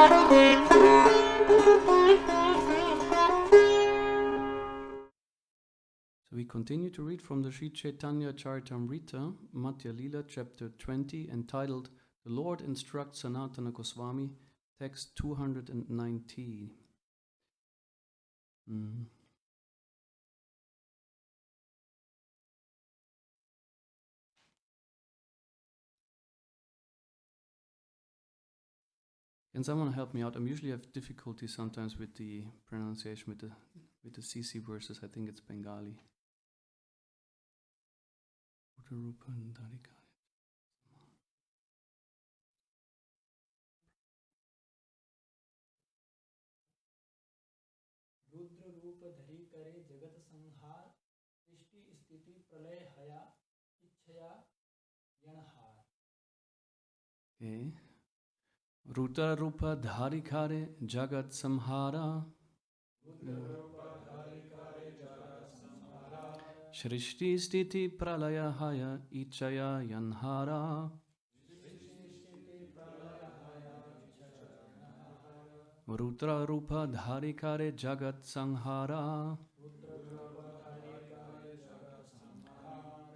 So we continue to read from the Sri Chaitanya Charitamrita, Madhya Lila, chapter 20, entitled The Lord Instructs Sanatana Goswami, text 290. Can someone help me out? I usually have difficulty sometimes with the pronunciation with the CC verses. I think it's Bengali. Rudra रूप धरि करे जगत संहार सृष्टि स्थिति प्रलय हया इच्छया यणहार. Okay. Rudra Rupa Dharikare Jagat Samhara Shrishti Stiti Pralaya Haya Ichaya Yanhara. Rudra Rupa Dharikare Jagat Sanhara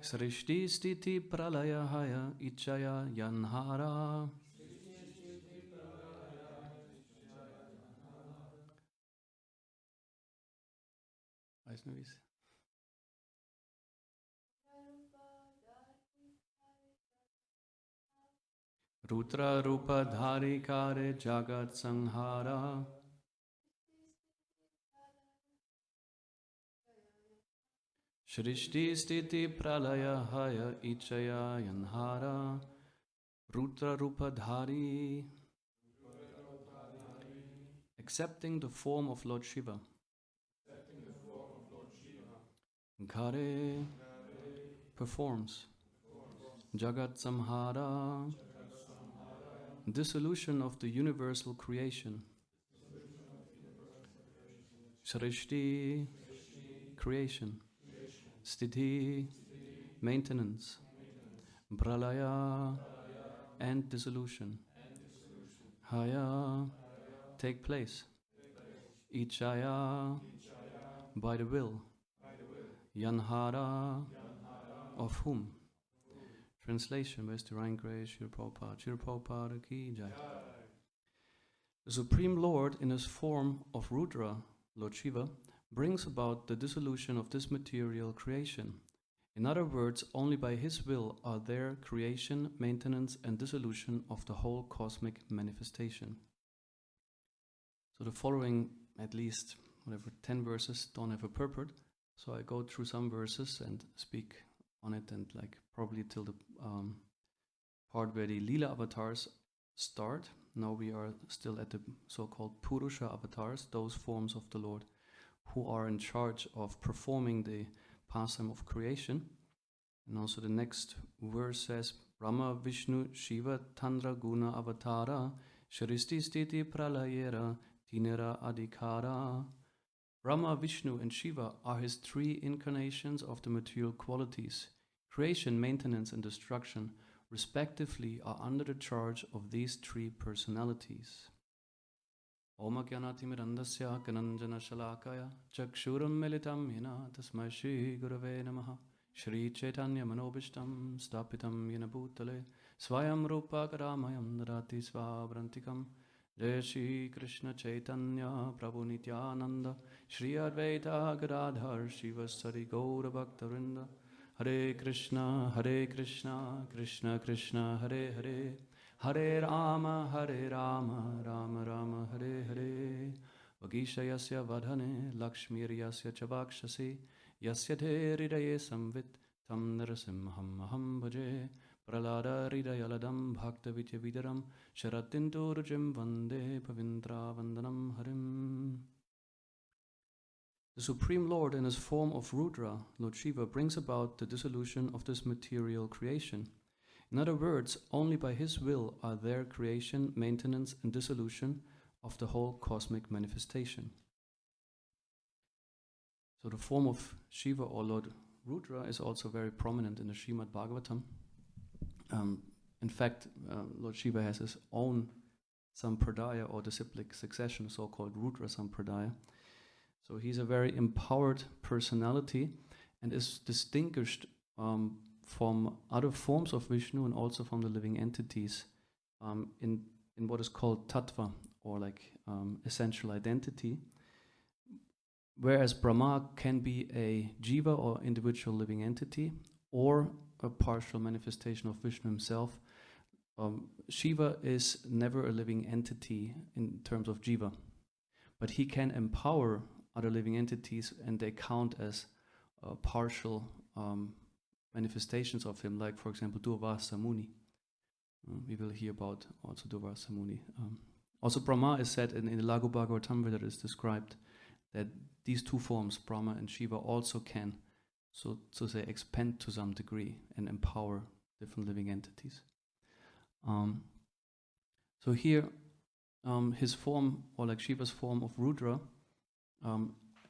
Srishti Stiti Pralaya Haya Ichaya Yanhara. Vaishnavis. Rudra Rupa Dharikare Jagat Sanhara Shrishti Stiti Pralaya Haya Ichaya Yanhara. Rudra Rupa Dhari, accepting the form of Lord Shiva. Ghare performs. Jagat Samhara, dissolution of the universal creation. Srishti, creation. Sthiti, maintenance. Pralaya, and dissolution. Haya, take place. Ichaya, by the will. Yanhara, of whom? Translation by His Divine Grace, Srila Prabhupada. Srila Prabhupada ki jai. The Supreme Lord, in his form of Rudra, Lord Shiva, brings about the dissolution of this material creation. In other words, only by his will are there creation, maintenance, and dissolution of the whole cosmic manifestation. So the following, at least, 10 verses don't have a purport. So I go through some verses and speak on it, and probably till the part where the Leela avatars start. Now we are still at the so-called Purusha avatars, those forms of the Lord who are in charge of performing the pastime of creation. And also the next verse says, Brahma, Vishnu, Shiva, Tandra, Guna, Avatara, Shristi, Stiti, Pralayera, Tinera, Adhikara. Brahma, Vishnu, and Shiva are his three incarnations of the material qualities. Creation, maintenance, and destruction, respectively, are under the charge of these three personalities. Om Jnanatimirandasya Gananjana Shalakaya Chakshuram Militam Yena Tasmai Shri Gurave Namaha Shri Chaitanya Manobishtam Stapitam Yena Bhutale Swayam Rupa Karamayam Narati Svabrantikam Jai Shri Krishna Chaitanya Prabhu Nityananda Shri Advaita Gadadhar Shivasari Gaura Bhaktarinda Hare Krishna Krishna Krishna Hare Hare Hare Rama, Rama Rama, Hare Hare. Vagishayasya vadhane, Lakshmiryasya chavakshasi, Yasya te hridaye samvit, Tam narasimham aham bhaje, Pralada hridayaladam bhaktavitya vidaram, Sharatinturjim vande pavindra vandanam harim. The Supreme Lord, in his form of Rudra, Lord Shiva, brings about the dissolution of this material creation. In other words, only by his will are there creation, maintenance, and dissolution of the whole cosmic manifestation. So the form of Shiva or Lord Rudra is also very prominent in the Srimad Bhagavatam. In fact, Lord Shiva has his own Sampradaya, or disciplic succession, so-called Rudra Sampradaya. So he's a very empowered personality and is distinguished from other forms of Vishnu and also from the living entities in what is called tattva, or like essential identity. Whereas Brahma can be a jiva or individual living entity, or a partial manifestation of Vishnu himself. Shiva is never a living entity in terms of jiva, but he can empower other living entities, and they count as partial manifestations of him, like for example Durvasa Muni. We will hear about also Durvasa Muni. Also Brahma is said in the Laghu Bhagavatam, that is described that these two forms, Brahma and Shiva, also can, so say, expand to some degree and empower different living entities. So here, his form, or like Shiva's form of Rudra,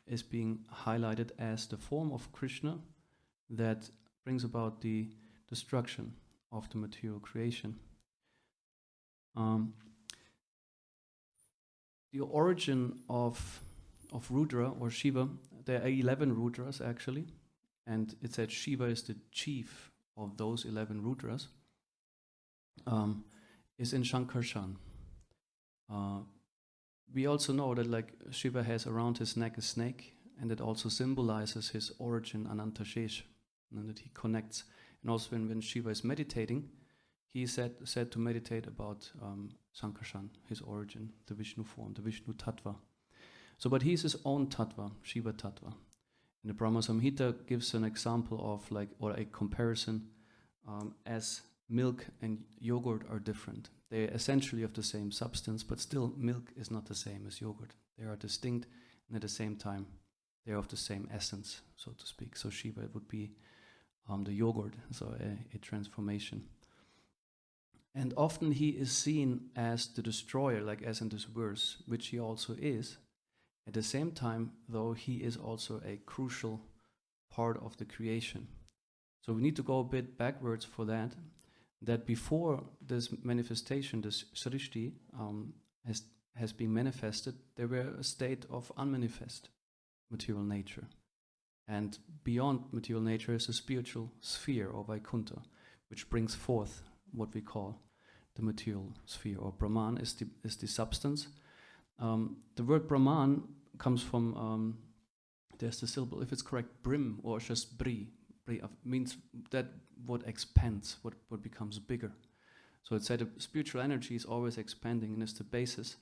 is being highlighted as the form of Krishna that brings about the destruction of the material creation. The origin of Rudra or Shiva, there are 11 Rudras actually, and it said Shiva is the chief of those 11 Rudras, is in Shankarshan. We also know that like Shiva has around his neck a snake, and it also symbolizes his origin, Anantashesh, and that he connects. And also when Shiva is meditating, he is said to meditate about Sankarshan, his origin, the Vishnu form, the Vishnu Tattva. So, but he's his own Tattva, Shiva Tattva. And the Brahma Samhita gives an example of like, or a comparison, as milk and yogurt are different. They're essentially of the same substance, but still milk is not the same as yogurt. They are distinct, and at the same time, they are of the same essence, so to speak. So Shiva would be the yogurt, so a transformation. And often he is seen as the destroyer, like as in this verse, which he also is. At the same time, though, he is also a crucial part of the creation. So we need to go a bit backwards for that before this manifestation, this Srishti, has been manifested, there were a state of unmanifest material nature. And beyond material nature is a spiritual sphere, or Vaikuntha, which brings forth what we call the material sphere, or Brahman is the substance. The word Brahman comes from, there's the syllable, if it's correct, brim, or just bri. Bri means that what expands, what becomes bigger. So it said spiritual energy is always expanding and is the basis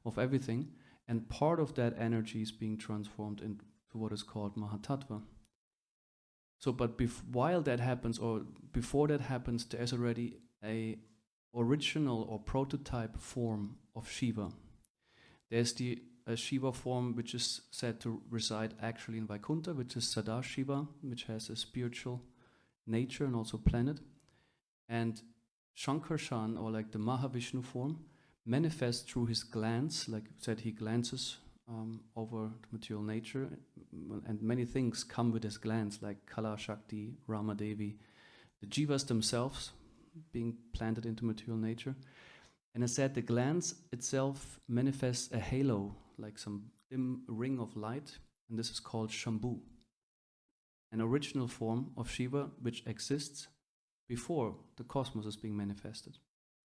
of everything, and part of that energy is being transformed into what is called Mahatattva. So, but while that happens, or before that happens, there is already a original or prototype form of Shiva. There's a Shiva form which is said to reside actually in Vaikuntha, which is Sadashiva, which has a spiritual nature and also planet. And Shankarshan, or like the Mahavishnu form, manifests through his glance, like I said, he glances over the material nature, and many things come with his glance, like Kala Shakti, Rama Devi, the jivas themselves being planted into material nature. And as said, the glance itself manifests a halo, like some dim ring of light, and this is called Shambhu, an original form of Shiva which exists before the cosmos is being manifested,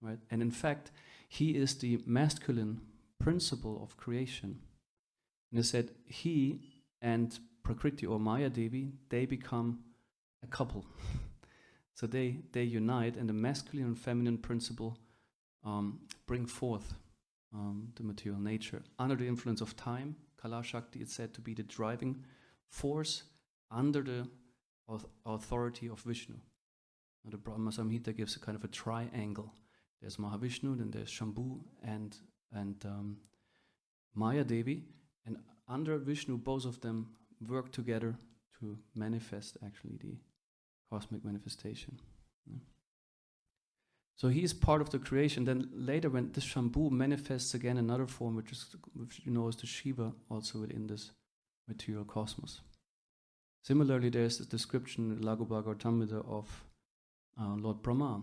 right? And in fact, he is the masculine principle of creation. And it said he and Prakriti, or Maya Devi, they become a couple. So they unite, and the masculine and feminine principle bring forth the material nature. Under the influence of time, Kala Shakti is said to be the driving force under the authority of Vishnu. Now, the Brahma Samhita gives a kind of a triangle. There's Mahavishnu, then there's Shambhu and Maya Devi, and under Vishnu, both of them work together to manifest actually the cosmic manifestation. Yeah. So he is part of the creation. Then later, when this Shambhu manifests again another form, which you know is the Shiva, also within this material cosmos. Similarly, there's this description in Laghu Bhagavatam of Lord Brahma,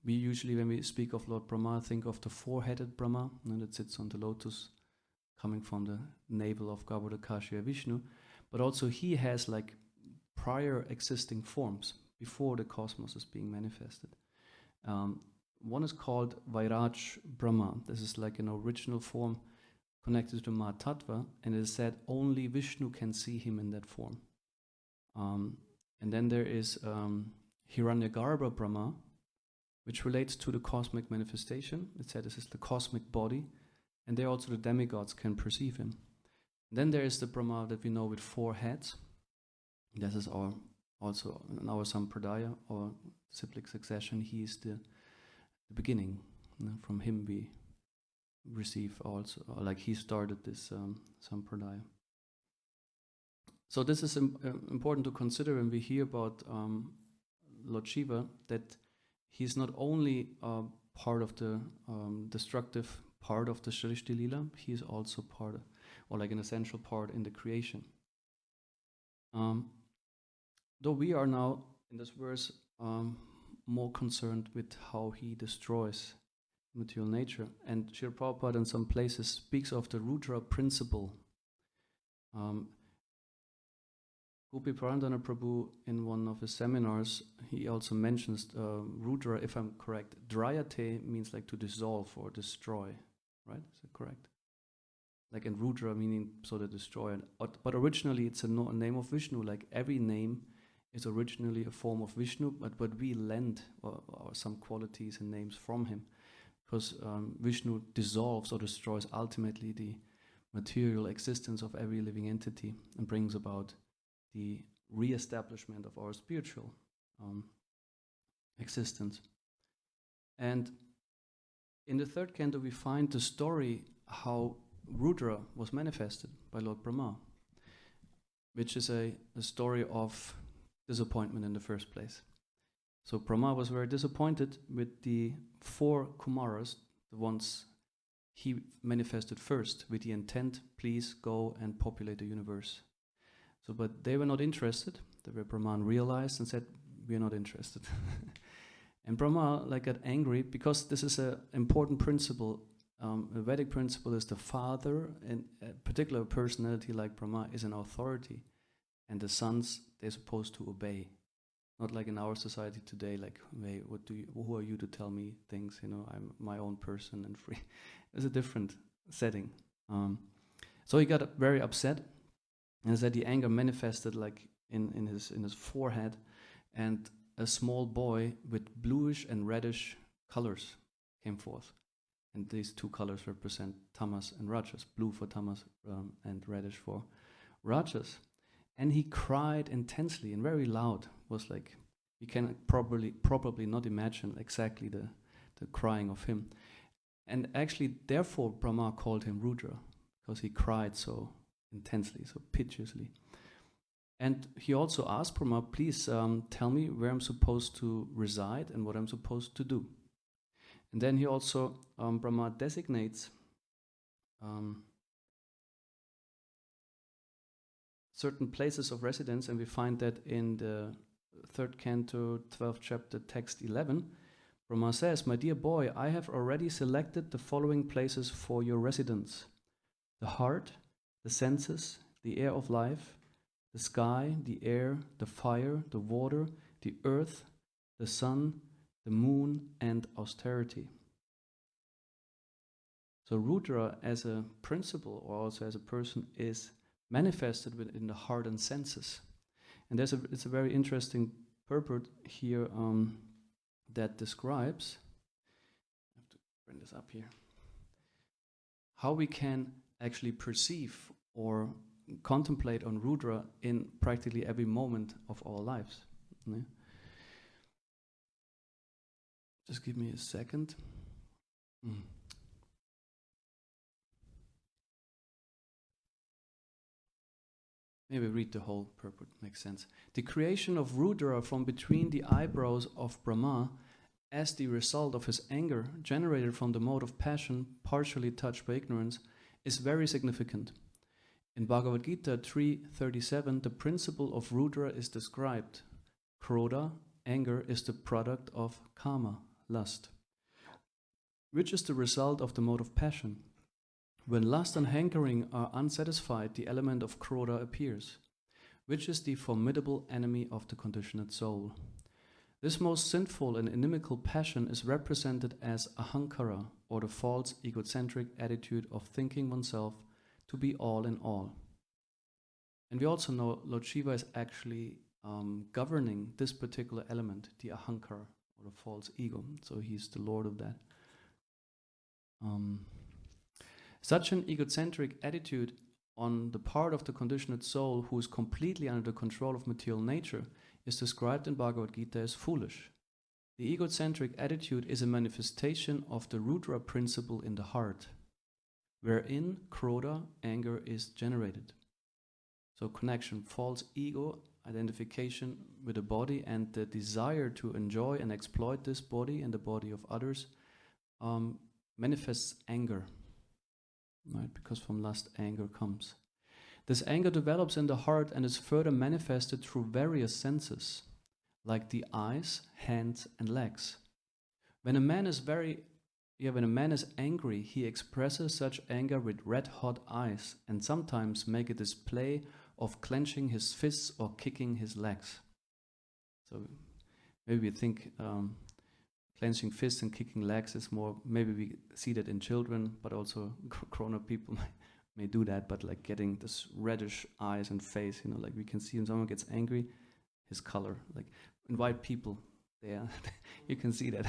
We usually, when we speak of Lord Brahma, think of the four-headed Brahma, that sits on the lotus, coming from the navel of Garbhodakashiya Vishnu. But also he has like prior existing forms before the cosmos is being manifested. One is called Vairaj Brahma. This is like an original form connected to Mahatattva, and it is said only Vishnu can see him in that form. And then there is Hiranyagarbha Brahma, which relates to the cosmic manifestation. It said this is the cosmic body, and there also the demigods can perceive him. Then there is the Brahma that we know with four heads. This is also in our Sampradaya, or cyclic succession. He is the beginning. From him we receive also, like he started this Sampradaya. So this is important to consider when we hear about Lord Shiva, that he's not only part of the destructive part of the Srishti Lila, he is also part of, or like an essential part in the creation. Though we are now, in this verse, more concerned with how he destroys material nature. And Srila Prabhupada in some places speaks of the Rudra Principle. Gopi Parandana Prabhu, in one of his seminars, he also mentions Rudra, if I'm correct. Drayate means like to dissolve or destroy, right? Is that correct? Like in Rudra meaning so to destroy. But originally it's a name of Vishnu. Like every name is originally a form of Vishnu, but we lend or some qualities and names from him. Because Vishnu dissolves or destroys ultimately the material existence of every living entity and brings about the re-establishment of our spiritual existence. And in the third canto we find the story how Rudra was manifested by Lord Brahma, which is a story of disappointment in the first place. So Brahma was very disappointed with the four Kumaras, the ones he manifested first, with the intent, please go and populate the universe. So, but they were not interested. The Brahman realized and said, we are not interested. And Brahma got angry because this is an important principle. A Vedic principle is the father, and a particular personality like Brahma is an authority, and the sons, they're supposed to obey. Not like in our society today, like, hey, who are you to tell me things? I'm my own person and free. It's a different setting. So he got very upset, and said the anger manifested like in his forehead, and a small boy with bluish and reddish colors came forth. And these two colors represent tamas and rajas, blue for tamas and reddish for rajas. And he cried intensely and very loud. Was like, you can probably not imagine exactly the crying of him. And actually, therefore, Brahma called him Rudra, because he cried so intensely, so piteously. And he also asked Brahma, please tell me where I'm supposed to reside and what I'm supposed to do. And then he also, Brahma designates certain places of residence, and we find that in the 3rd canto, 12th chapter, text 11, Brahma says, my dear boy, I have already selected the following places for your residence: the heart, the senses, the air of life, the sky, the air, the fire, the water, the earth, the sun, the moon, and austerity. So Rudra as a principle, or also as a person, is manifested within the heart and senses. And it's a very interesting purport here that describes, I have to bring this up here, how we can actually perceive or contemplate on Rudra in practically every moment of our lives. Yeah? Just give me a second. Maybe read the whole purport, makes sense. The creation of Rudra from between the eyebrows of Brahma as the result of his anger generated from the mode of passion partially touched by ignorance is very significant. In Bhagavad Gita 3:37, the principle of Rudra is described. Krodha, anger, is the product of Kama, lust, which is the result of the mode of passion. When lust and hankering are unsatisfied, the element of krodha appears, which is the formidable enemy of the conditioned soul. This most sinful and inimical passion is represented as ahankara, or the false egocentric attitude of thinking oneself to be all in all. And we also know Lord Shiva is actually governing this particular element, the ahankara, or the false ego. So he's the lord of that. Such an egocentric attitude on the part of the conditioned soul who is completely under the control of material nature is described in Bhagavad Gita as foolish. The egocentric attitude is a manifestation of the Rudra principle in the heart, wherein krodha, anger, is generated. So connection, false ego, identification with the body, and the desire to enjoy and exploit this body and the body of others manifests anger, right? Because from lust, anger comes. This anger develops in the heart and is further manifested through various senses, like the eyes, hands, and legs. When a man is angry, he expresses such anger with red-hot eyes, and sometimes make a display of clenching his fists or kicking his legs. So maybe we think clenching fists and kicking legs is more, maybe we see that in children, but also grown-up people may do that, but like getting this reddish eyes and face, like we can see when someone gets angry, his color, like in white people, you can see that,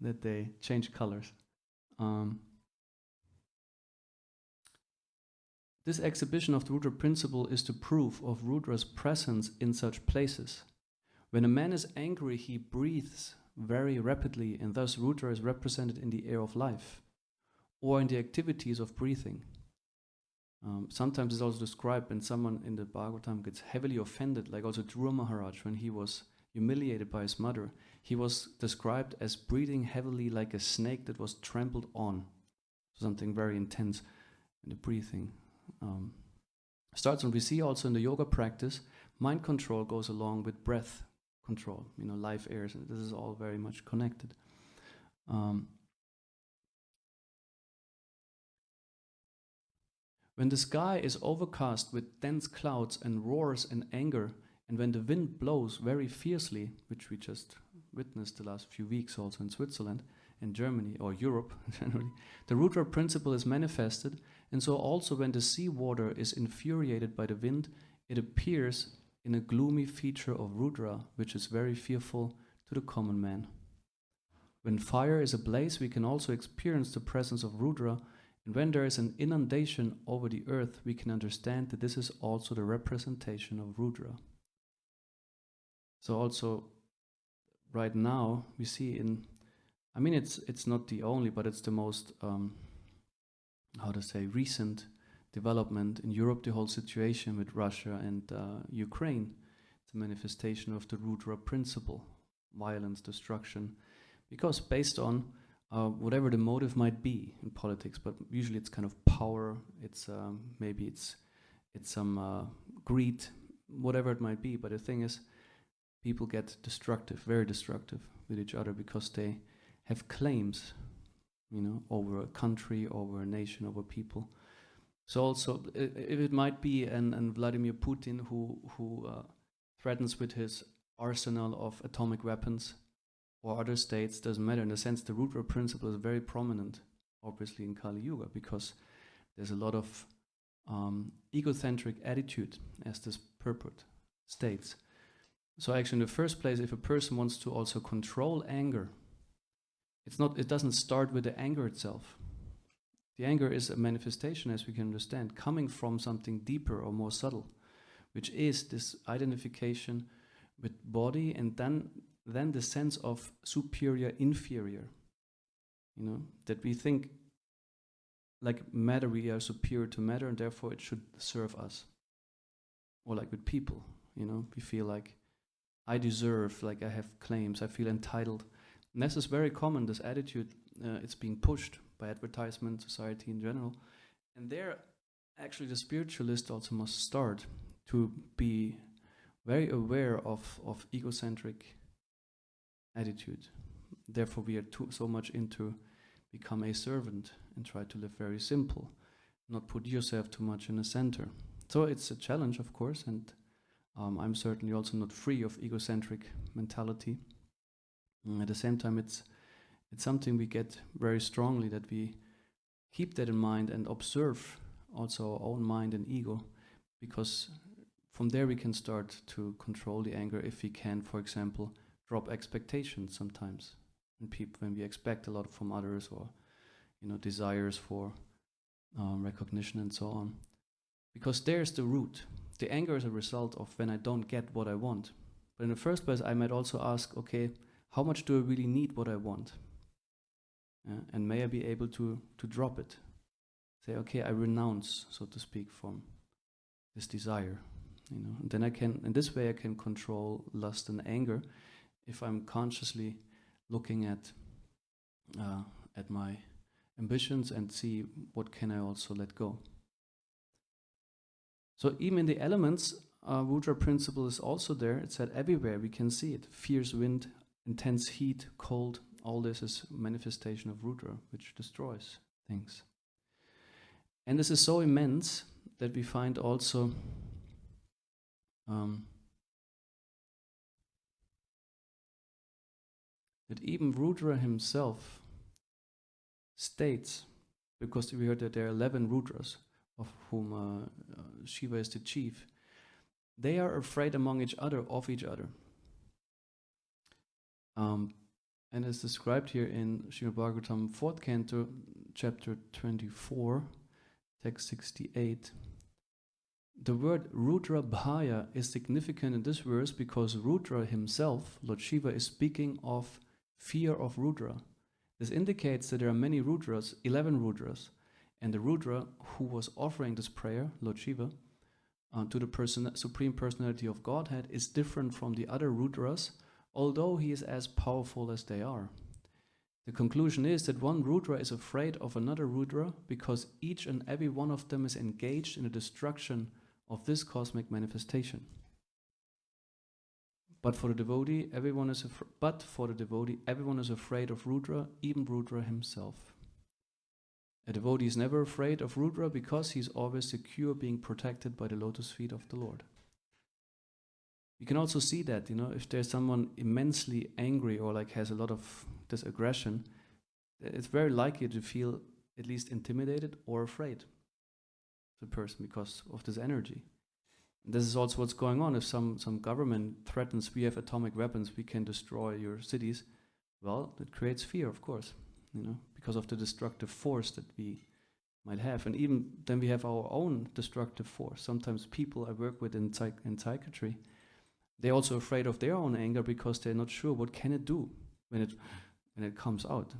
that they change colors. This exhibition of the Rudra principle is the proof of Rudra's presence in such places. When a man is angry, he breathes very rapidly, and thus Rudra is represented in the air of life, or in the activities of breathing. Sometimes it's also described when someone in the Bhagavatam gets heavily offended, like also Dhruva Maharaj, when he was humiliated by his mother, he was described as breathing heavily like a snake that was trampled on. Something very intense in the breathing. Starts, and we see also in the yoga practice, mind control goes along with breath control, life airs, and this is all very much connected. When the sky is overcast with dense clouds and roars in anger, and when the wind blows very fiercely, which we just witnessed the last few weeks also in Switzerland, in Germany, or Europe generally, the Rudra principle is manifested, and so also when the sea water is infuriated by the wind, it appears in a gloomy feature of Rudra, which is very fearful to the common man. When fire is ablaze, we can also experience the presence of Rudra, and when there is an inundation over the earth, we can understand that this is also the representation of Rudra. So also, right now, we see it's not the only, but it's the most, recent development in Europe, the whole situation with Russia and Ukraine. It's a manifestation of the Rudra principle, violence, destruction, because based on whatever the motive might be in politics, but usually it's kind of power, it's maybe it's some greed, whatever it might be, but the thing is, people get destructive, very destructive with each other because they have claims, over a country, over a nation, over people. So also, if it might be an Vladimir Putin who threatens with his arsenal of atomic weapons, or other states, doesn't matter. In a sense, the Rudra principle is very prominent, obviously, in Kali Yuga, because there's a lot of egocentric attitude, as this purport states. So actually, in the first place, if a person wants to also control anger, it doesn't start with the anger itself. The anger is a manifestation, as we can understand, coming from something deeper or more subtle, which is this identification with body, and then the sense of superior, inferior. That we think like matter, we are superior to matter, and therefore it should serve us. Or like with people, we feel like I deserve, like I have claims, I feel entitled. And this is very common, this attitude. It's being pushed by advertisement, society in general. And there, actually, the spiritualist also must start to be very aware of egocentric attitude. Therefore, we are so much into become a servant and try to live very simple, not put yourself too much in the center. So it's a challenge, of course, and I'm certainly also not free of egocentric mentality. At the same time, it's something we get very strongly, that we keep that in mind and observe also our own mind and ego, because from there we can start to control the anger if we can, for example, drop expectations sometimes. And people, when we expect a lot from others, or desires for recognition and so on, because there's the root. The anger is a result of when I don't get what I want. But in the first place, I might also ask, okay, how much do I really need what I want? And may I be able to drop it? Say, okay, I renounce, so to speak, from this desire. And then I can, in this way, I can control lust and anger if I'm consciously looking at my ambitions and see what can I also let go. So even in the elements, Rudra Principle is also there. It's said everywhere we can see it. Fierce wind, intense heat, cold, all this is manifestation of Rudra, which destroys things. And this is so immense that we find also that even Rudra himself states, because we heard that there are 11 Rudras, of whom Shiva is the chief, they are afraid among each other of each other. And as described here in Srimad Bhagavatam 4th Canto, chapter 24, text 68, the word Rudra Bhaya is significant in this verse because Rudra himself, Lord Shiva, is speaking of fear of Rudra. This indicates that there are many Rudras, 11 Rudras, and the Rudra who was offering this prayer, Lord Shiva, to the Supreme Personality of Godhead is different from the other Rudras, although he is as powerful as they are. The conclusion is that one Rudra is afraid of another Rudra because each and every one of them is engaged in the destruction of this cosmic manifestation. But for the devotee, everyone is afraid of Rudra, even Rudra himself. A devotee is never afraid of Rudra because he is always secure, being protected by the lotus feet of the Lord. You can also see that, if there's someone immensely angry or has a lot of this aggression, it's very likely to feel at least intimidated or afraid, the person, because of this energy. And this is also what's going on. If some government threatens, we have atomic weapons, we can destroy your cities, well, it creates fear, of course, because of the destructive force that we might have. And even then we have our own destructive force. Sometimes people I work with in psychiatry, they're also afraid of their own anger because they're not sure what can it do when it comes out.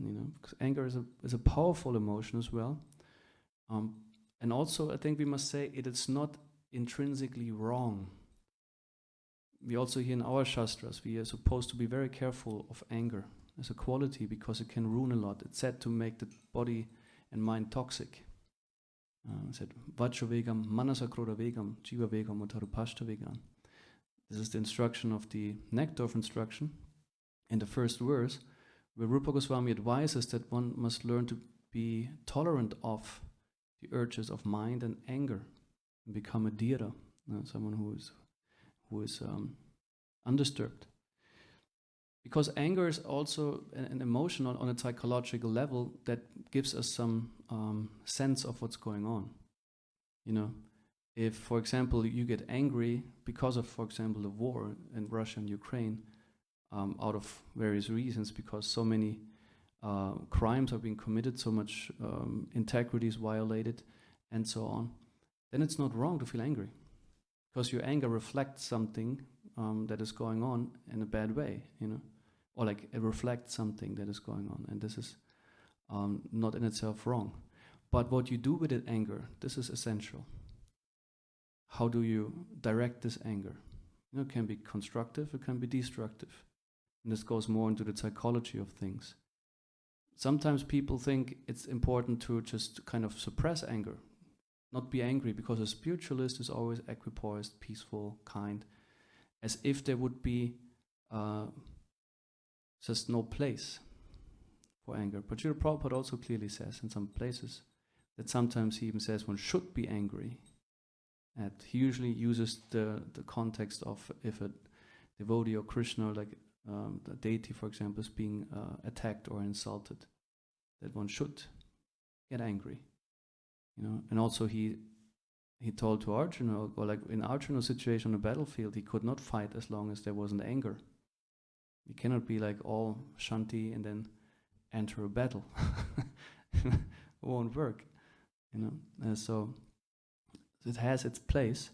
Because anger is a powerful emotion as well. And also, I think we must say it is not intrinsically wrong. We also hear in our Shastras, we are supposed to be very careful of anger as a quality because it can ruin a lot. It's said to make the body and mind toxic. It said, Vacho vegam, manasa krodha vegam, jiva vegam, utarupashta vegam. This is the instruction of the Nectar instruction in the first verse, where Rupa Goswami advises that one must learn to be tolerant of the urges of mind and anger and become a dhira, someone who is undisturbed. Because anger is also an emotion on a psychological level that gives us some sense of what's going on. If, for example, you get angry because of, for example, the war in Russia and Ukraine, out of various reasons, because so many crimes are being committed, so much integrity is violated, and so on, then it's not wrong to feel angry, because your anger reflects something that is going on in a bad way, or it reflects something that is going on, and this is not in itself wrong. But what you do with that anger, this is essential. How do you direct this anger? It can be constructive, it can be destructive. And this goes more into the psychology of things. Sometimes people think it's important to just kind of suppress anger, not be angry, because a spiritualist is always equipoised, peaceful, kind, as if there would be There's no place for anger. But Srila Prabhupada also clearly says in some places that sometimes he even says one should be angry. And he usually uses the context of if a devotee or Krishna, like the deity, for example, is being attacked or insulted, that one should get angry. And also he told to Arjuna, or like in Arjuna's situation on the battlefield, he could not fight as long as there wasn't anger. You cannot be like all shanti and then enter a battle. It won't work, so it has its place,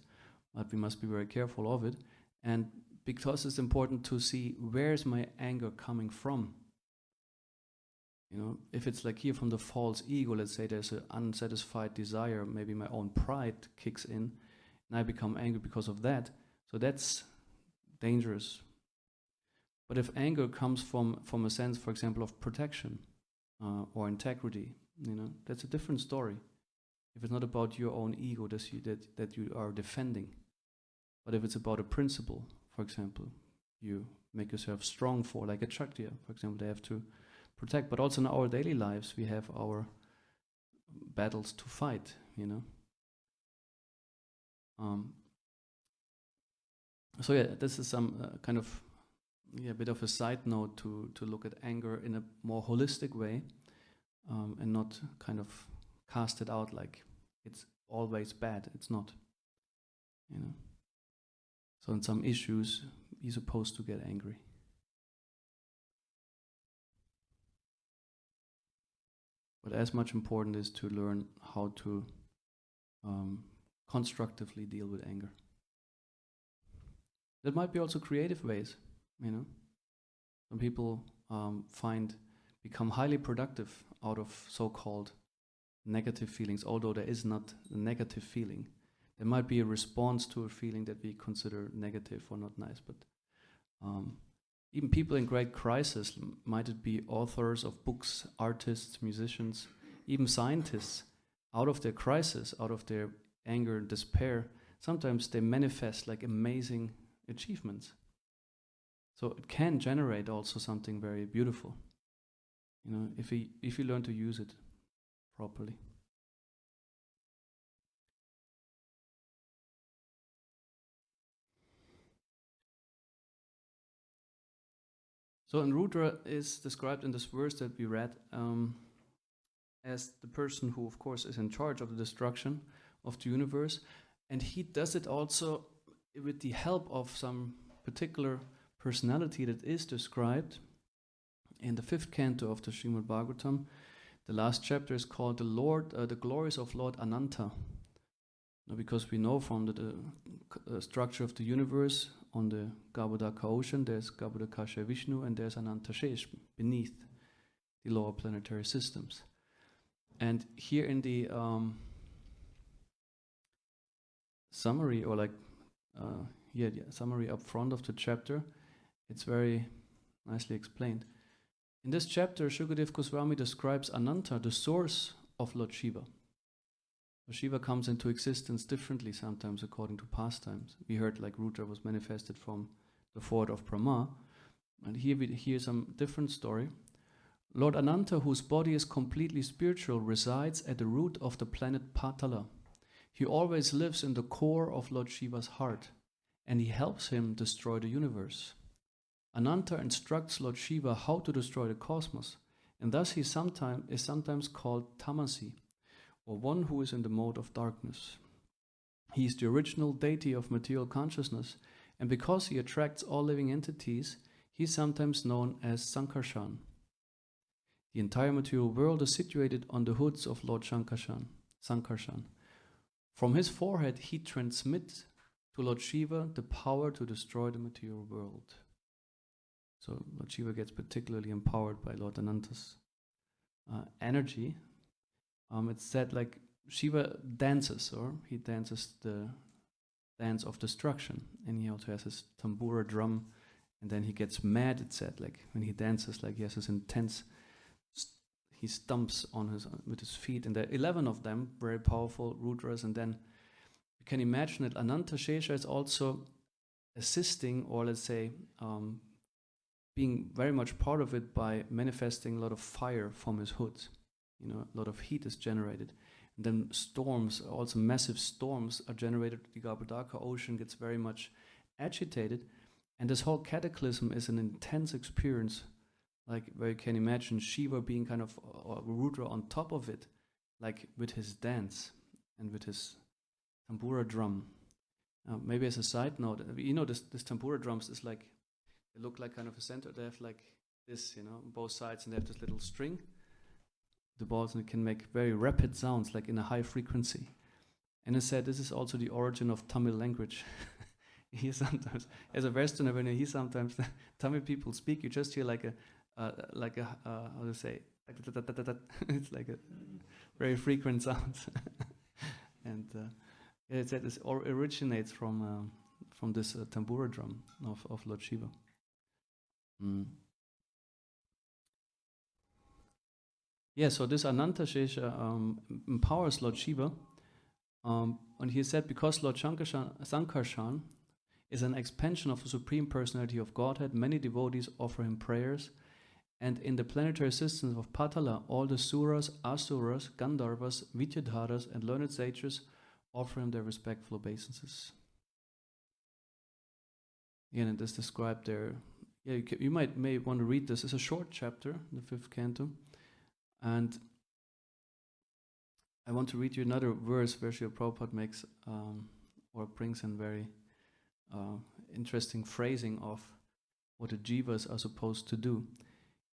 but we must be very careful of it. And because it's important to see where is my anger coming from. If it's like here from the false ego, let's say there's an unsatisfied desire, maybe my own pride kicks in, and I become angry because of that. So that's dangerous. But if anger comes from a sense, for example, of protection or integrity, that's a different story. If it's not about your own ego that you are defending, but if it's about a principle, for example, you make yourself strong for, like a Kshatriya, for example, they have to protect. But also in our daily lives, we have our battles to fight, So yeah, this is some kind of a bit of a side note to look at anger in a more holistic way, and not kind of cast it out like it's always bad. It's not, So in some issues, you're supposed to get angry. But as much important is to learn how to constructively deal with anger. There might be also creative ways, Some people become highly productive out of so-called negative feelings, although there is not a negative feeling. There might be a response to a feeling that we consider negative or not nice, but even people in great crisis, might it be authors of books, artists, musicians, even scientists, out of their crisis, out of their anger and despair, sometimes they manifest like amazing achievements. So it can generate also something very beautiful, if you learn to use it properly. So, and Rudra is described in this verse that we read as the person who, of course, is in charge of the destruction of the universe, and he does it also with the help of some particular personality that is described in the 5th canto of the Srimad Bhagavatam. The last chapter is called the Glories of Lord Ananta. Now, because we know from the structure of the universe, on the Garbhodaka ocean, there's Garbhodakasha Vishnu and there's Anantashesh beneath the lower planetary systems. And here in the summary, or like summary up front of the chapter, it's very nicely explained. In this chapter, Shukadev Goswami describes Ananta, the source of Lord Shiva. So Shiva comes into existence differently sometimes according to pastimes. We heard like Rudra was manifested from the fort of Brahma, and here we hear some different story. Lord Ananta, whose body is completely spiritual, resides at the root of the planet Patala. He always lives in the core of Lord Shiva's heart, and he helps him destroy the universe. Ananta instructs Lord Shiva how to destroy the cosmos, and thus he is sometimes called Tamasi, or one who is in the mode of darkness. He is the original deity of material consciousness, and because he attracts all living entities, he is sometimes known as Sankarshan. The entire material world is situated on the hoods of Lord Sankarshan. From his forehead, he transmits to Lord Shiva the power to destroy the material world. So Lord Shiva gets particularly empowered by Lord Ananta's energy. It's said like Shiva dances, or he dances the dance of destruction, and he also has his tambura drum, and then he gets mad. It's said like when he dances, like he has this intense. He stumps with his feet, and there are 11 of them, very powerful Rudras, and then you can imagine that Anantashesha is also assisting, or let's say, being very much part of it by manifesting a lot of fire from his hood. You know, a lot of heat is generated. And then storms, also massive storms are generated. The Garbhodaka ocean gets very much agitated. And this whole cataclysm is an intense experience, like where you can imagine Shiva being kind of, or Rudra on top of it, like with his dance and with his tambura drum. Maybe as a side note, you know, this tambura drums is like, they look like kind of a center. They have like this, you know, on both sides, and they have this little string, the balls, and it can make very rapid sounds, like in a high frequency. And I said this is also the origin of Tamil language. He sometimes, as a Westerner, when you hear sometimes Tamil people speak, you just hear like a how to say, it's like a very frequent sound. And it said this originates from this tambura drum of Lord Shiva. Yeah, so this Ananta Shesha empowers Lord Shiva, and he said because Lord Sankarshan is an expansion of the Supreme Personality of Godhead, many devotees offer him prayers, and in the planetary systems of Patala, all the Suras, Asuras, Gandharvas, Vidyadharas, and learned sages offer him their respectful obeisances. Yeah, and it is described there. Yeah, you may want to read this. It's a short chapter, the 5th canto. And I want to read you another verse where Srila Prabhupada makes, or brings in very interesting phrasing of what the jivas are supposed to do.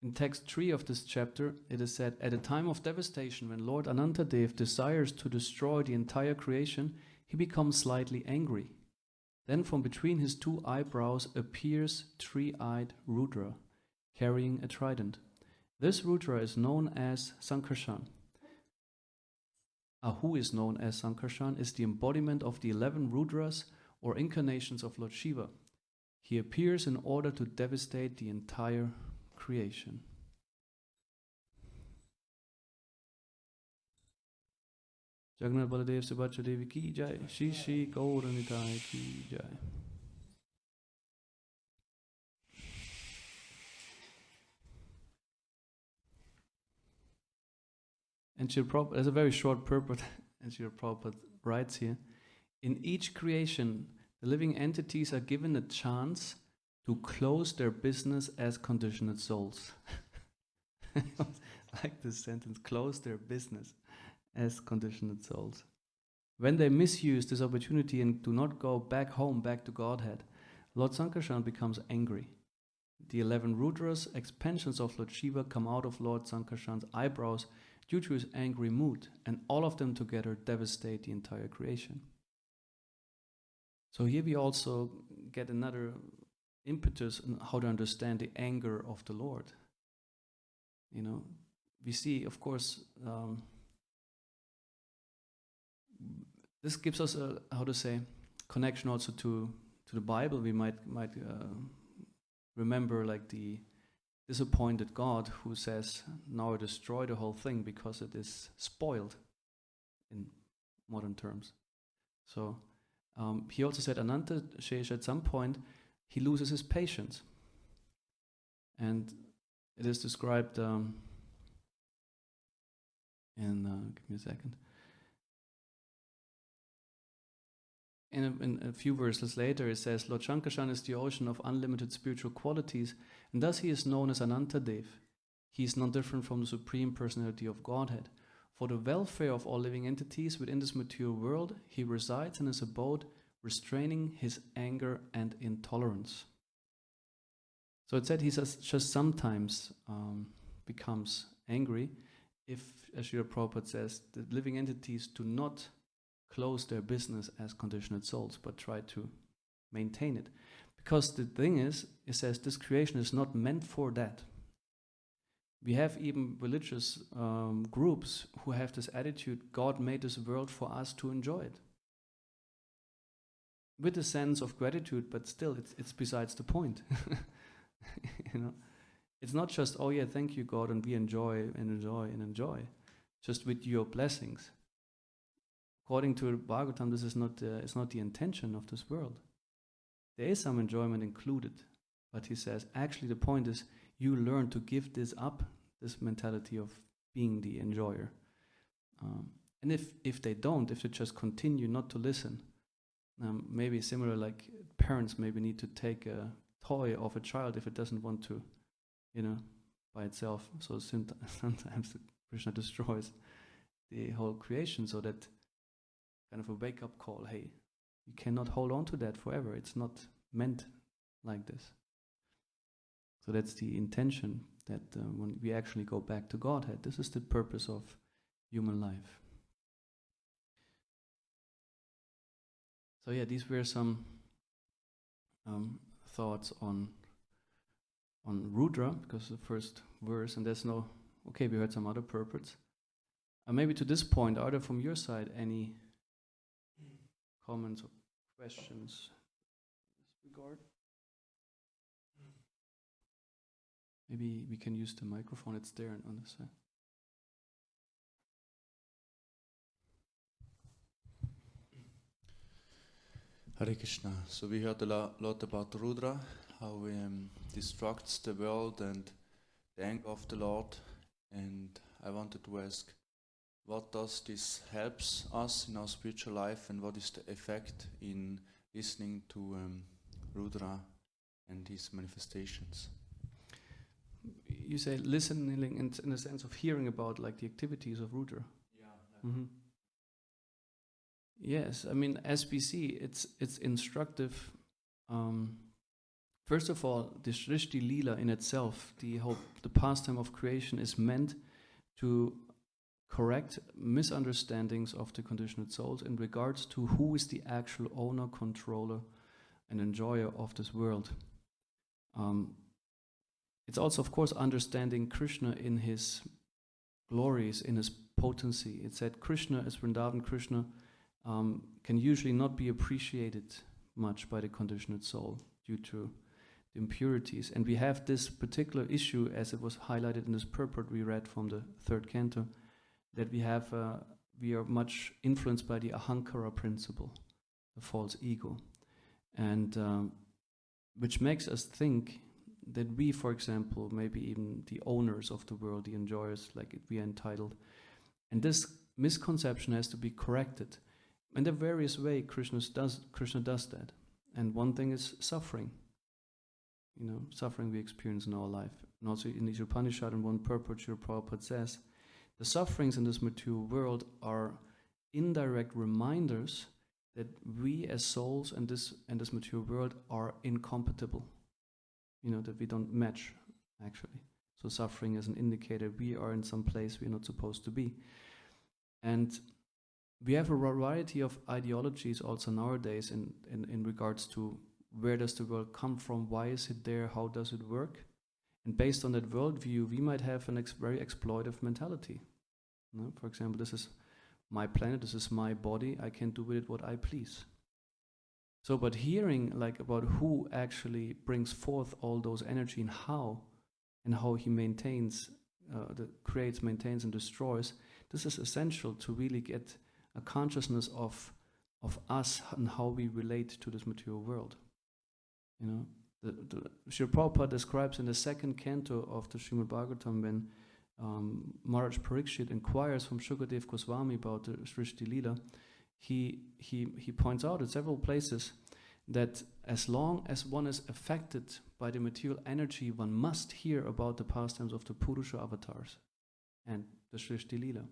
In text 3 of this chapter, it is said, at a time of devastation, when Lord Anantadev desires to destroy the entire creation, he becomes slightly angry. Then from between his 2 eyebrows appears 3-eyed Rudra, carrying a trident. This Rudra is known as Sankarshan. Who is known as Sankarshan is the embodiment of the 11 Rudras, or incarnations of Lord Shiva. He appears in order to devastate the entire creation. Jagannath Baladev Subhacha Devi ki jai, Shri Shri Gauranitai ki jai. And Srila Prabhupada, there's a very short purport, and Srila Prabhupada writes here, in each creation, the living entities are given a chance to close their business as conditioned souls. I like this sentence, close their business as conditioned souls. When they misuse this opportunity and do not go back home, back to Godhead, Lord Sankarshan becomes angry. The 11 Rudras, expansions of Lord Shiva, come out of Lord Sankarshan's eyebrows due to his angry mood, and all of them together devastate the entire creation. So here we also get another impetus on how to understand the anger of the Lord. You know, we see, of course, this gives us a, how to say, connection also to the Bible. We might remember like the disappointed God who says, now I destroy the whole thing because it is spoiled, in modern terms. So he also said Ananta Shesha at some point he loses his patience, and it is described in give me a second. In a few verses later, it says, Lord Sankarshan is the ocean of unlimited spiritual qualities, and thus he is known as Anantadev. He is not different from the Supreme Personality of Godhead. For the welfare of all living entities within this material world, he resides in his abode, restraining his anger and intolerance. So it said he just sometimes becomes angry if, as Srila Prabhupada says, the living entities do not close their business as conditioned souls, but try to maintain it. Because the thing is, it says this creation is not meant for that. We have even religious groups who have this attitude, God made this world for us to enjoy it. With a sense of gratitude, but still it's besides the point. You know, it's not just, oh yeah, thank you God, and we enjoy and enjoy and enjoy, just with your blessings. According to Bhagavatam, this is not it's not the intention of this world. There is some enjoyment included, But he says, actually the point is you learn to give this up, this mentality of being the enjoyer. And if they don't, if they just continue not to listen, maybe similar like parents maybe need to take a toy off a child if it doesn't want to, by itself. So sometimes Krishna destroys the whole creation, so that kind of a wake-up call, hey, you cannot hold on to that forever. It's not meant like this. So that's the intention, that when we actually go back to Godhead, this is the purpose of human life. So yeah, these were some thoughts on Rudra, because the first verse, and there's no, okay, we heard some other purports. Maybe to this point, are there from your side any comments or questions in this regard? Maybe we can use the microphone, it's there on this side. Hare Krishna. So we heard a lot about Rudra, how he destructs the world and the anger of the Lord. And I wanted to ask, what does this helps us in our spiritual life, and what is the effect in listening to Rudra and his manifestations? You say listening in the sense of hearing about like the activities of Rudra. Yeah. Mm-hmm. Yes, I mean, as we see, it's instructive. First of all, the Srishti Leela in itself, the pastime of creation, is meant to correct misunderstandings of the conditioned souls in regards to who is the actual owner, controller, and enjoyer of this world. It's also, of course, understanding Krishna in his glories, in his potency. It said Krishna, as Vrindavan Krishna, can usually not be appreciated much by the conditioned soul due to the impurities. And we have this particular issue, as it was highlighted in this purport we read from the third canto, that we are much influenced by the Ahankara principle, the false ego, and which makes us think that we, for example, maybe even the owners of the world, the enjoyers, like we are entitled, and this misconception has to be corrected. And there are various ways Krishna does that. And one thing is suffering. Suffering we experience in our life. And also in the Upanishad, in one purport, Srila Prabhupada says, the sufferings in this material world are indirect reminders that we as souls and this material world are incompatible. That we don't match, actually. So suffering is an indicator we are in some place we're not supposed to be. And we have a variety of ideologies also nowadays in regards to where does the world come from, why is it there, how does it work? And based on that worldview, we might have a very exploitive mentality. For example, this is my planet, this is my body, I can do with it what I please. So, but hearing like about who actually brings forth all those energy and how he maintains, creates, maintains, and destroys, this is essential to really get a consciousness of us and how we relate to this material world. The Srila Prabhupada describes in the second canto of the Srimad Bhagavatam, when Maharaj Parikshit inquires from Shukadev Goswami about the Srishti Leela, he points out at several places that as long as one is affected by the material energy, one must hear about the pastimes of the Purusha avatars and the Srishti Leela.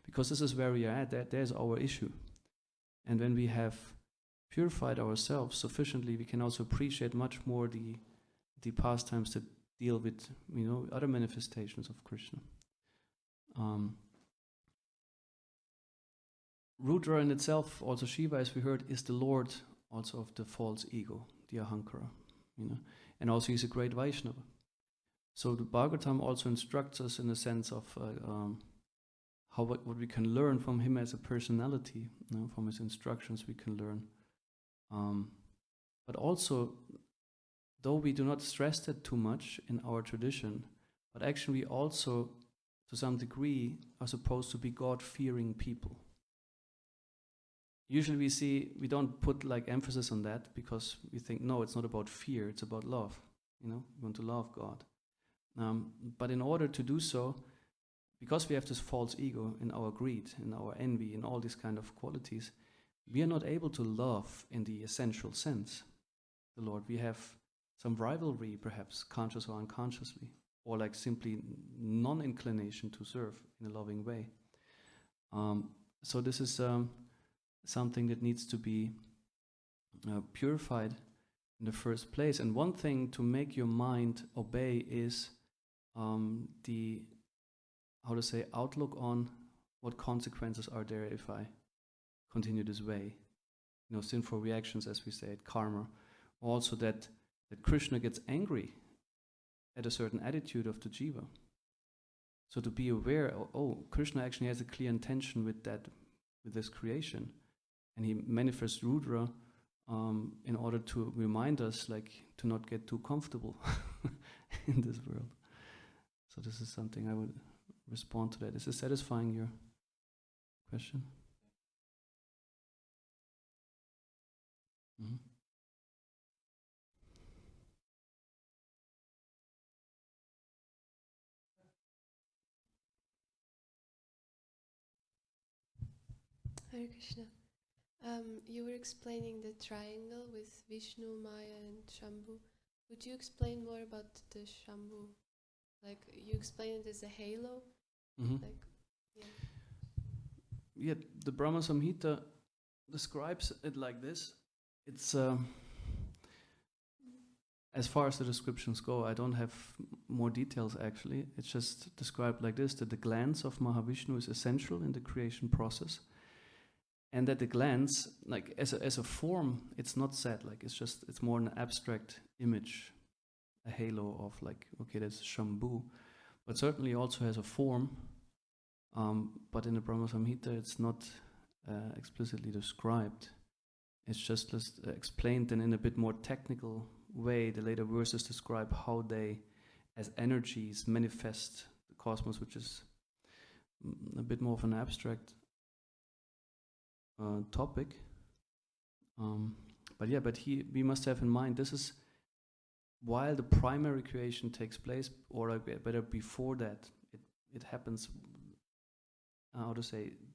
Because this is where we are at, there's our issue. And when we have purified ourselves sufficiently, we can also appreciate much more the pastimes that deal with other manifestations of Krishna. Rudra in itself, also Shiva, as we heard, is the lord also of the false ego, the Ahankara, and also he's a great Vaishnava. So the Bhagavatam also instructs us in the sense of what we can learn from him as a personality, from his instructions we can learn. But also, though we do not stress that too much in our tradition, but actually we also, to some degree, are supposed to be God-fearing people. Usually we don't put like emphasis on that because we think, no, it's not about fear, it's about love. We want to love God. But in order to do so, because we have this false ego in our greed, in our envy, in all these kind of qualities, we are not able to love in the essential sense the Lord. We have some rivalry, perhaps conscious or unconsciously, or like simply non-inclination to serve in a loving way. So this is something that needs to be purified in the first place. And one thing to make your mind obey is the outlook on what consequences are there if I continue this way. Sinful reactions, as we say it, karma. Also that Krishna gets angry at a certain attitude of the jiva. So to be aware, Krishna actually has a clear intention with this creation, and he manifests Rudra in order to remind us, to not get too comfortable in this world. So this is something I would respond to that. Is this satisfying your question? Mm-hmm. Hare Krishna. You were explaining the triangle with Vishnu, Maya, and Shambhu. Would you explain more about the Shambhu? You explain it as a halo? Mm-hmm. Yeah, the Brahma Samhita describes it like this. It's as far as the descriptions go, I don't have more details actually. It's just described like this, that the glance of Mahavishnu is essential in the creation process, and that the glance, as a form, it's not set. It's more an abstract image, a halo of that's Shambhu, but certainly also has a form. But in the Brahma Samhita, it's not explicitly described. It's just explained, and in a bit more technical way, the later verses describe how they, as energies, manifest the cosmos, which is a bit more of an abstract topic. We must have in mind, this is while the primary creation takes place, or better before that, it happens.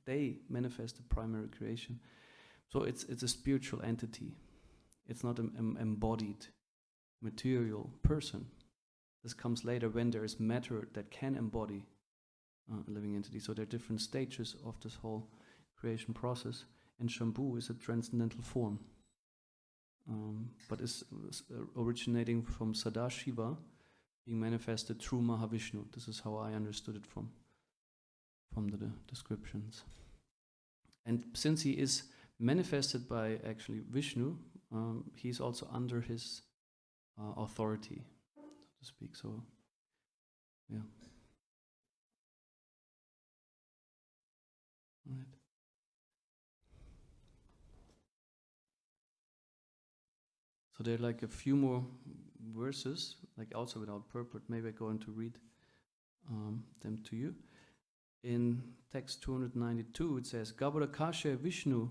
They manifest the primary creation. So it's a spiritual entity. It's not an embodied material person. This comes later when there is matter that can embody a living entity. So there are different stages of this whole creation process, and Shambhu is a transcendental form, but is originating from Sadashiva, being manifested through Mahavishnu. This is how I understood it from the descriptions. And since he is manifested by actually Vishnu, he's also under his authority, so to speak. So, yeah. All right. So there are a few more verses, also without purport. Maybe I'm going to read them to you. In text 292, it says, Gabhadakasha Vishnu,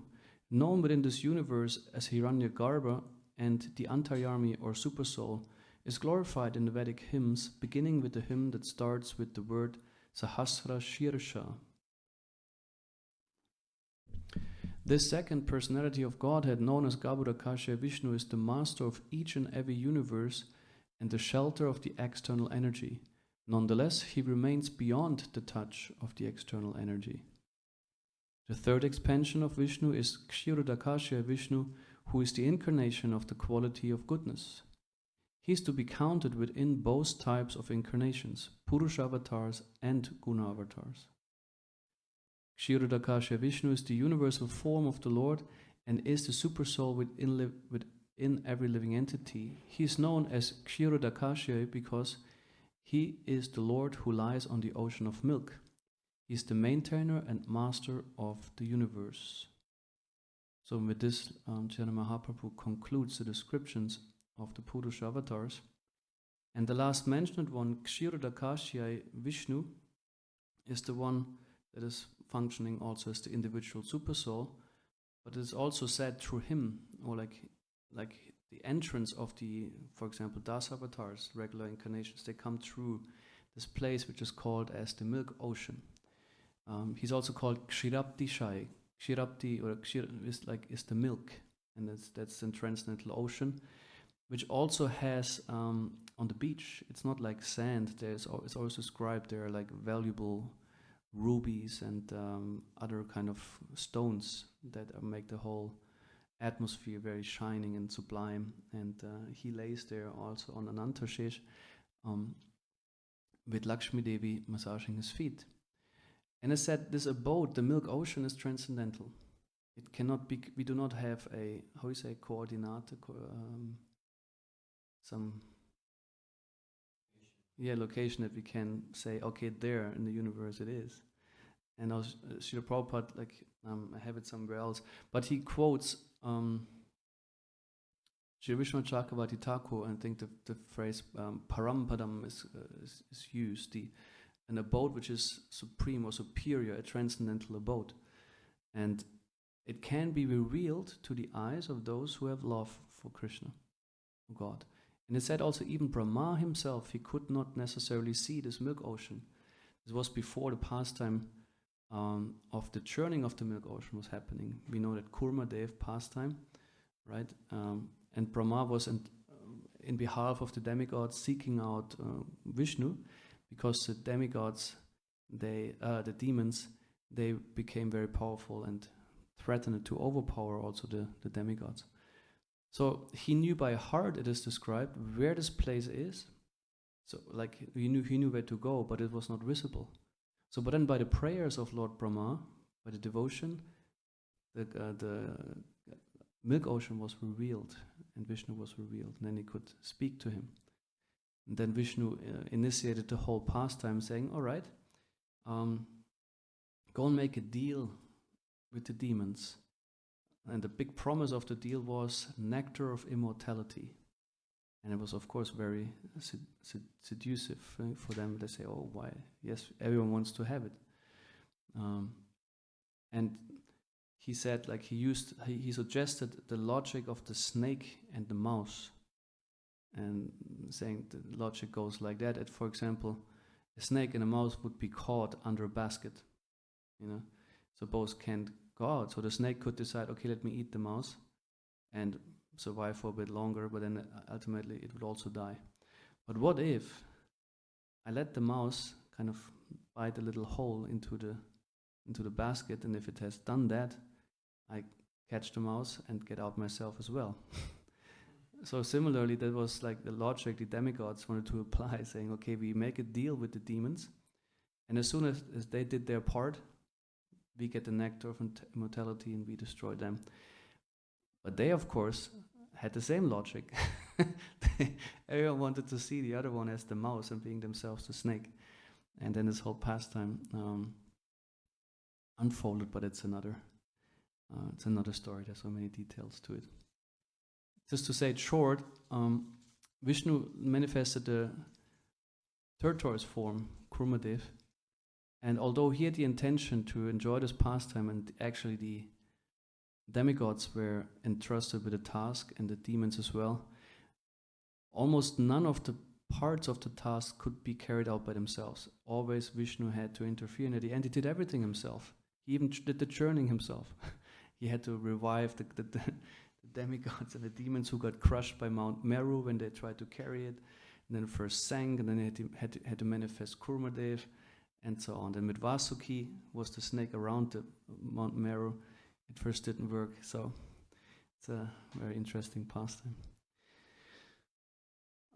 known within this universe as Hiranyagarbha and the Antaryami or Supersoul, is glorified in the Vedic hymns, beginning with the hymn that starts with the word Sahasra Shirsha. This second personality of Godhead, known as Gabhadakasha Vishnu, is the master of each and every universe and the shelter of the external energy. Nonetheless, he remains beyond the touch of the external energy. The third expansion of Vishnu is Kshirodakasha Vishnu, who is the incarnation of the quality of goodness. He is to be counted within both types of incarnations, Purusha avatars and Guna avatars. Kshirodakasha Vishnu is the universal form of the Lord and is the supersoul within every living entity. He is known as Kshirodakasha because he is the Lord who lies on the ocean of milk. He is the maintainer and master of the universe. So with this, Chaitanya Mahaprabhu concludes the descriptions of the Purusha avatars. And the last mentioned one, Kshirodakasha Vishnu, is the one that is functioning also as the individual supersoul, but it is also said through him, or like the entrance of the, for example, Das avatars, regular incarnations, they come through this place which is called as the milk ocean. He's also called Kshirapti Shai. Kshirapti or is the milk, and that's the transcendental ocean, which also has on the beach. It's not like sand. It's always described there are like valuable rubies and other kind of stones that make the whole atmosphere very shining and sublime. And he lays there also on Anantashesh with Lakshmi Devi massaging his feet. And I said, this abode, the milk ocean, is transcendental. It cannot be. We do not have a coordinate, location that we can say, okay, there in the universe it is. And also, Srila Prabhupada, I have it somewhere else, but he quotes Sri Vishnu Chakravarti Thakur, and I think the phrase Parampadam is used, an abode which is supreme or superior, a transcendental abode. And it can be revealed to the eyes of those who have love for Krishna, for God. And it said also even Brahma himself, he could not necessarily see this milk ocean. This was before the pastime of the churning of the milk ocean was happening. We know that Kurma Dev pastime, right? And Brahma was in behalf of the demigods seeking out Vishnu, because the demigods, the demons, they became very powerful and threatened to overpower also the demigods. So he knew by heart, it is described, where this place is. So he knew where to go, but it was not visible. So but then by the prayers of Lord Brahma, by the devotion, the milk ocean was revealed, and Vishnu was revealed, and then he could speak to him. And then Vishnu initiated the whole pastime, saying, all right, go and make a deal with the demons. And the big promise of the deal was nectar of immortality. And it was, of course, very seductive for them. They say, oh, why? Yes, everyone wants to have it. And he said, he suggested the logic of the snake and the mouse. And saying the logic goes like that. For example, a snake and a mouse would be caught under a basket. So both can't go out. So the snake could decide, okay, let me eat the mouse and survive for a bit longer, but then ultimately it would also die. But what if I let the mouse kind of bite a little hole into the basket, and if it has done that, I catch the mouse and get out myself as well. So similarly, that was like the logic the demigods wanted to apply, saying, okay, we make a deal with the demons, and as soon as they did their part, we get the nectar of immortality and we destroy them. But they, of course, had the same logic. Everyone wanted to see the other one as the mouse and being themselves the snake. And then this whole pastime unfolded, but it's another story. There's so many details to it. Just to say it short, Vishnu manifested the tortoise form, Kurmadev, and although he had the intention to enjoy this pastime, and actually the demigods were entrusted with the task, and the demons as well, almost none of the parts of the task could be carried out by themselves. Always Vishnu had to interfere, and at the end he did everything himself. He even did the churning himself. He had to revive the demigods and the demons who got crushed by Mount Meru when they tried to carry it, and then first sank, and then he had to manifest Kurmadev, and so on. Then with Vasuki was the snake around the Mount Meru. It first didn't work, so it's a very interesting pastime.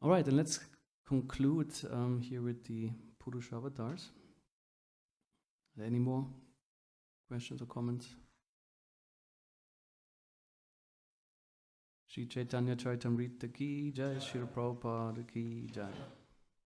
All right, and let's conclude here with the Purusha avatars. Are there any more questions or comments? Shri Chaitanya Charitamrita ki jai, Shri Prabhupada ki jai.